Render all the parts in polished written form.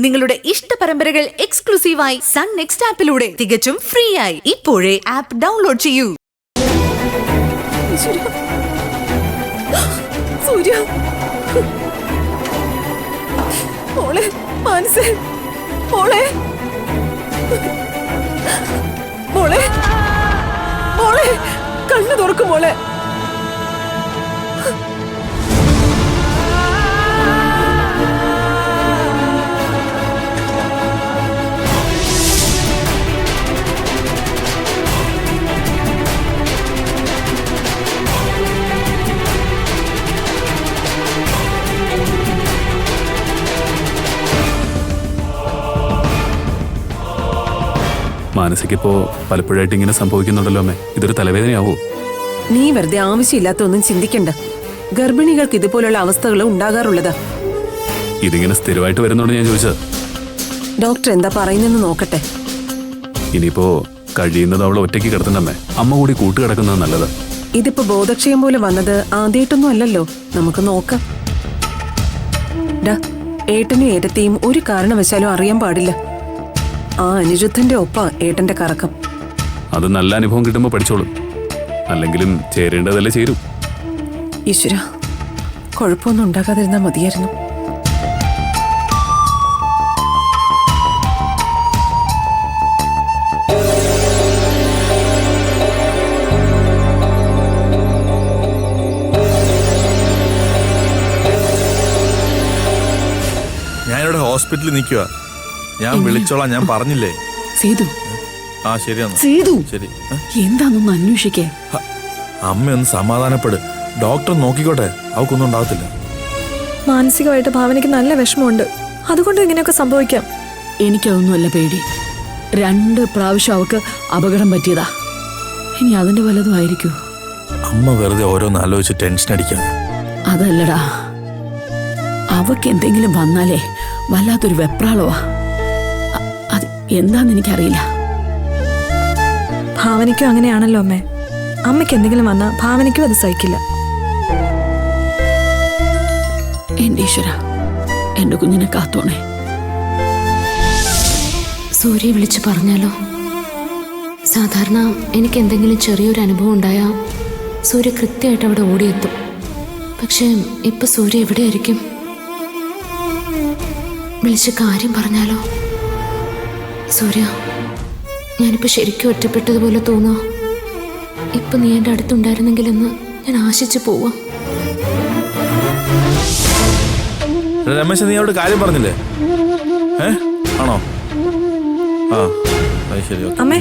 നിങ്ങളുടെ ഇഷ്ട പരമ്പരകൾ എക്സ്ക്ലൂസീവായി സൺ നെക്സ്റ്റ് ആപ്പിലൂടെ തികച്ചും ഫ്രീ ആയി ഇപ്പോഴേ ആപ്പ് ഡൗൺലോഡ് ചെയ്യൂ. സൂര്യ, മോളെ, മാനസേ, മോളെ, മോളെ, മോളെ, കണ്ണു തുറക്കും മോളെ. മാനസിക്കിപ്പോ പലപ്പോഴായിട്ട് ഇങ്ങനെ സംഭവിക്കുന്നുണ്ടല്ലോ അമ്മേ. ഇതൊരു തലവേദനയാവോ? നീ വെറുതെ ആവശ്യമില്ലാത്ത ഒന്നും ചിന്തിക്കണ്ട. ഗർഭിണികൾക്ക് ഇതുപോലുള്ള അവസ്ഥകൾ ഉണ്ടാകാറുള്ളതാ. ഇതിങ്ങനെ സ്ഥിരമായിട്ട് വരുന്നോണ്ട് ഞാൻ ചോദിച്ചത്. ഡോക്ടർ എന്താ പറയുന്നെന്ന് നോക്കട്ടെ. ഇനിയിപ്പോ കഴിയുന്നത് അവളെ ഒറ്റയ്ക്ക് കിടത്തണ്ടമ്മേ. അമ്മ കൂടി കൂട്ടുകിടക്കുന്നത് നല്ലത്. ഇതിപ്പോ ബോധക്ഷയം പോലെ വന്നത് ആദ്യമായിട്ടൊന്നും അല്ലല്ലോ. നമുക്ക് നോക്കാം. ഏട്ടനും ഏട്ടത്തെയും ഒരു കാരണവശാലും അറിയാൻ പാടില്ല. ആ അനിരുദ്ധന്റെ ഒപ്പ ഏട്ടന്റെ കറക്കം. അത് നല്ല അനുഭവം കിട്ടുമ്പോ പഠിച്ചോളും. അല്ലെങ്കിലും ചേരേണ്ടതല്ലേ ചേരൂ. ഈശ്വര, കുഴപ്പമൊന്നും ഉണ്ടാകാതിരുന്നാ മതിയായിരുന്നു. ഞാനിവിടെ ഹോസ്പിറ്റലിൽ നിൽക്കുക. ഞാൻ വിളിച്ചോളാം, ഞാൻ പറഞ്ഞില്ലേ. സേതു, ആ ശരിയാണ്. സേതു, ശരി. എന്താണെന്നൊന്ന് അന്വേഷിക്കേ. അമ്മയൊന്ന് സമാധാനപ്പെട്. ഡോക്ടർ നോക്കിക്കോട്ടെ, അവക്കൊന്നും ഉണ്ടാകത്തില്ല. മാനസികമായിട്ട് ഭാവനയ്ക്ക് നല്ല വിഷമമുണ്ട്. അതുകൊണ്ട് ഇങ്ങനെയൊക്കെ സംഭവിക്കാം. എനിക്കതൊന്നുമല്ല പേടി. 2 പ്രാവശ്യം അവക്ക് അപകടം പറ്റിയതാ. ഇനി അതിന്റെ വല്ലതും ആയിരിക്കൂ. അമ്മ വെറുതെ ഓരോന്ന് ആലോചിച്ച് ടെൻഷൻ അടിക്കാം. അതല്ലടാ, അവക്ക് എന്തെങ്കിലും വന്നാലേ വല്ലാത്തൊരു വെപ്രാളവാ. അത് എന്താന്ന് എനിക്കറിയില്ല. ഭാവനയ്ക്കും അങ്ങനെയാണല്ലോ അമ്മേ. അമ്മയ്ക്ക് എന്തെങ്കിലും വന്നാൽ ഭാവനയ്ക്കും അത് സഹിക്കില്ല. എന്റെ ഈശ്വര, എന്റെ കുഞ്ഞിനെ കാത്തോണേ. സൂര്യ വിളിച്ചു പറഞ്ഞാലോ? സാധാരണ എനിക്ക് എന്തെങ്കിലും ചെറിയൊരു അനുഭവം ഉണ്ടായാൽ സൂര്യ കൃത്യമായിട്ട് അവിടെ ഓടിയെത്തും. പക്ഷേ ഇപ്പൊ സൂര്യ എവിടെയായിരിക്കും? വിളിച്ച് കാര്യം പറഞ്ഞാലോ? സൂര്യ, ഞാനിപ്പോ ശരിക്കും ഒറ്റപ്പെട്ടതുപോലെ തോന്നാ. ഇപ്പൊ നീ എൻ്റെ അടുത്തുണ്ടായിരുന്നെങ്കിലെന്ന് ഞാൻ ആശിച്ചു പോവാ. രമേശ, നീ അവിടെ കാര്യം പറഞ്ഞില്ലേ? ആണോ? ആ ശരി. അമ്മേ,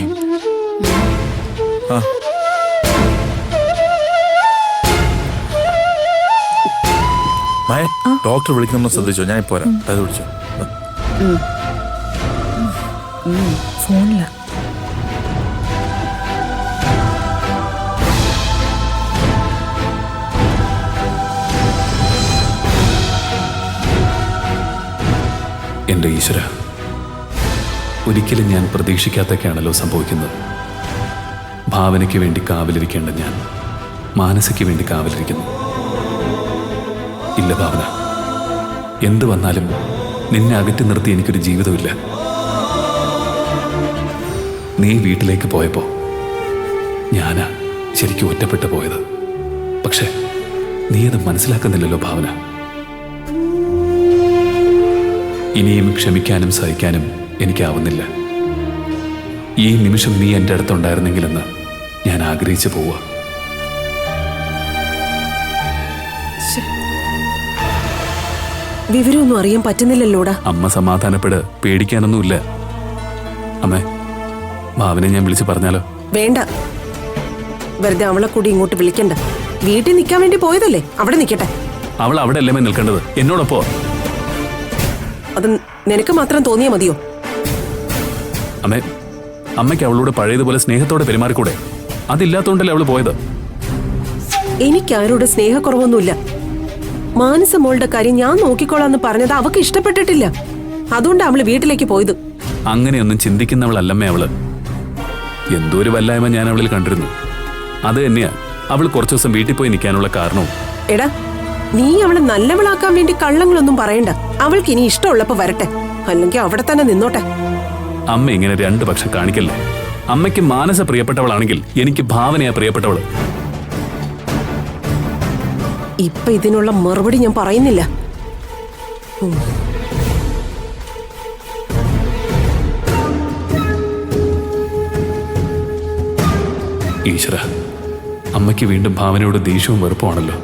ഡോക്ടർ വിളിക്കുന്ന ശ്രദ്ധിച്ചോ? ഞാൻ ഇപ്പൊ വരാം. അത് വിളിച്ചോ. ഫോണില്ല. എന്റെ ഈശ്വര, ഒരിക്കലും ഞാൻ പ്രതീക്ഷിക്കാത്തൊക്കെയാണല്ലോ സംഭവിക്കുന്നത്. ഭാവനയ്ക്ക് വേണ്ടി കാവലിരിക്കേണ്ട ഞാൻ മാനസിക്ക് വേണ്ടി കാവലിരിക്കുന്നു. ഇല്ല ഭാവന, എന്ത് വന്നാലും നിന്നെ അകറ്റി നിർത്തി എനിക്കൊരു ജീവിതമില്ല. നീ വീട്ടിലേക്ക് പോയപ്പോ ഞാനാ ശരിക്കും ഒറ്റപ്പെട്ടു പോയത്. പക്ഷെ നീ അത് മനസ്സിലാക്കുന്നില്ലല്ലോ ഭാവന. ഇനിയും ക്ഷമിക്കാനും സഹിക്കാനും എനിക്കാവുന്നില്ല. ഈ നിമിഷം നീ എൻ്റെ അടുത്തുണ്ടായിരുന്നെങ്കിലെന്ന് ഞാൻ ആഗ്രഹിച്ചു പോവുക. വിവരമൊന്നും അറിയാൻ പറ്റുന്നില്ലല്ലോടാ. അമ്മ സമാധാനപ്പെട്, പേടിക്കാനൊന്നുമില്ല. അമ്മേ, ഭാവനെ ഞാൻ വിളിച്ചു പറഞ്ഞാലോ? വേണ്ട, വെറുതെ അവളെ കൂടി ഇങ്ങോട്ട് വിളിക്കണ്ട. വീട്ടിൽ നിൽക്കാൻ വേണ്ടി പോയതല്ലേ, അവിടെ നിൽക്കട്ടെ. അവൾ അവിടെ അല്ലേ നിൽക്കേണ്ടത്, എന്നോടൊപ്പോ. അത് നിനക്ക് മാത്രം തോന്നിയാ മതിയോ? അമ്മേ, അമ്മയ്ക്ക് അവളോട് പഴയതുപോലെ സ്നേഹത്തോടെ പെരുമാറിക്കൂടെ? അതില്ലാത്തോണ്ടല്ലേ അവള് പോയത്. എനിക്ക് ആരോട് സ്നേഹക്കുറവൊന്നുമില്ല. മാനസ മോളുടെ കാര്യം ഞാൻ നോക്കിക്കോളാന്ന് പറഞ്ഞത് അവക്ക് ഇഷ്ടപ്പെട്ടിട്ടില്ല. അതുകൊണ്ട് അവള് വീട്ടിലേക്ക് പോയത്. അങ്ങനെയൊന്നും ചിന്തിക്കുന്നവളല്ലമ്മേ അവള്. എന്തോ ഒരു വല്ലായ്മ ഞാൻ അവളിൽ കണ്ടിരുന്നു. അത് തന്നെയാ അവൾ കുറച്ചു ദിവസം വീട്ടിൽ പോയി നിൽക്കാനുള്ള കാരണവും. എടാ, നീ അവളെ നല്ലവളാക്കാൻ വേണ്ടി കള്ളങ്ങളൊന്നും പറയണ്ട. അവൾക്ക് ഇനി ഇഷ്ടമുള്ളപ്പോ വരട്ടെ, അല്ലെങ്കിൽ അവിടെ തന്നെ നിന്നോട്ടെ. അമ്മ ഇങ്ങനെ രണ്ട് പക്ഷം കാണിക്കല്ലേ. അമ്മയ്ക്ക് മാനസ പ്രിയപ്പെട്ടവളാണെങ്കിൽ എനിക്ക് ഭാവനയാ പ്രിയപ്പെട്ടവള്. ഇപ്പൊ ഇതിനുള്ള മറുപടി ഞാൻ പറയുന്നില്ല. ഈശ്വര, അമ്മയ്ക്ക് വീണ്ടും ഭാവനയോട് ദേഷ്യവും വെറുപ്പമാണല്ലോ.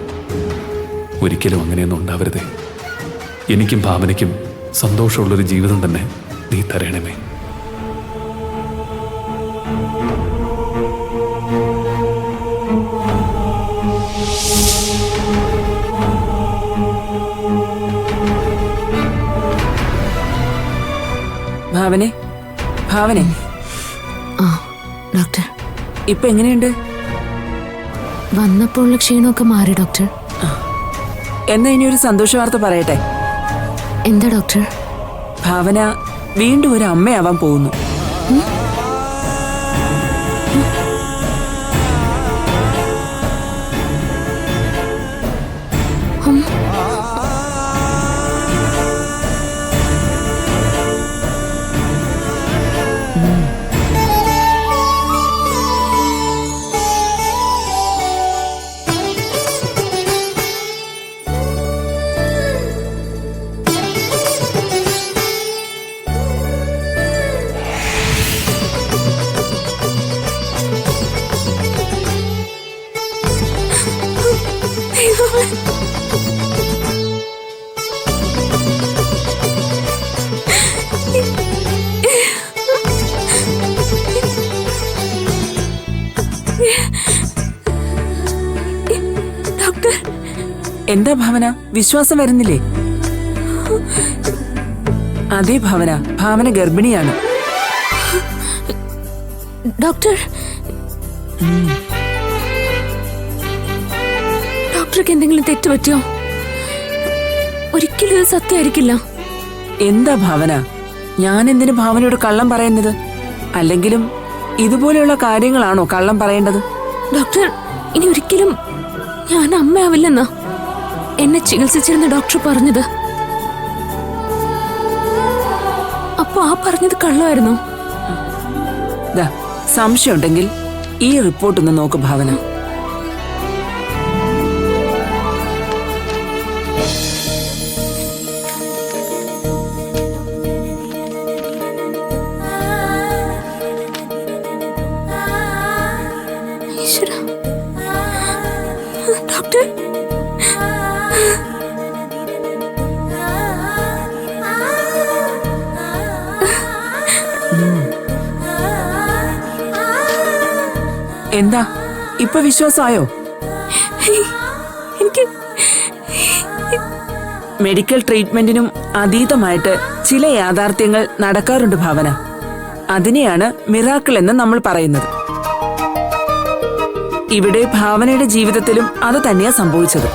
ഒരിക്കലും അങ്ങനെയൊന്നും ഉണ്ടാവരുതേ. എനിക്കും ഭാവനയ്ക്കും സന്തോഷമുള്ളൊരു ജീവിതം തന്നെ നീ തരണമേ. ഭാവനെ, ഭാവനെ, ആ ഡോക്ടർ, ഇപ്പൊ എങ്ങനെയുണ്ട്? വന്നപ്പോഴുള്ള ക്ഷീണമൊക്കെ മാറി ഡോക്ടർ. എന്നാ ഇനി ഒരു സന്തോഷ വാർത്ത പറയട്ടെ. എന്താ ഡോക്ടർ? ഭാവന വീണ്ടും ഒരു അമ്മയാവാൻ പോകുന്നു. ഡോക്ടർ, എന്താ ഭാവന, വിശ്വാസം വരുന്നില്ലേ? അതെ ഭാവന, ഭാവന ഗർഭിണിയാണ്. ഡോക്ടർ, ഡോക്ടർക്ക് എന്തെങ്കിലും തെറ്റ് പറ്റിയോ? ഒരിക്കലും ഇത് സത്യമായിരിക്കില്ല. എന്താ ഭാവന, ഞാൻ എന്തിനു ഭാവനയോട് കള്ളം പറയുന്നത്? അല്ലെങ്കിലും ഇതുപോലെയുള്ള കാര്യങ്ങളാണോ കള്ളം പറയേണ്ടത്? ഡോക്ടർ, ഇനി ഒരിക്കലും ഞാൻ അമ്മയാവില്ലെന്നാ എന്നെ ചികിത്സിച്ചിരുന്ന ഡോക്ടർ പറഞ്ഞത്. അപ്പൊ ആ പറഞ്ഞത് കള്ളമായിരുന്നോ? സംശയമുണ്ടെങ്കിൽ ഈ റിപ്പോർട്ട് ഒന്ന് നോക്ക് ഭാവന. ഡോക്ടർ, എന്താ ഇപ്പൊ വിശ്വാസമായോ? എനിക്ക് മെഡിക്കൽ ട്രീറ്റ്മെന്റിനും അതീതമായിട്ട് ചില യാഥാർത്ഥ്യങ്ങൾ നടക്കാറുണ്ട് ഭാവന. അതിനെയാണ് മിറാക്കിൾ എന്ന് നമ്മൾ പറയുന്നത്. ഇവിടെ ഭാവനയുടെ ജീവിതത്തിലും അത് തന്നെയാ സംഭവിച്ചത്.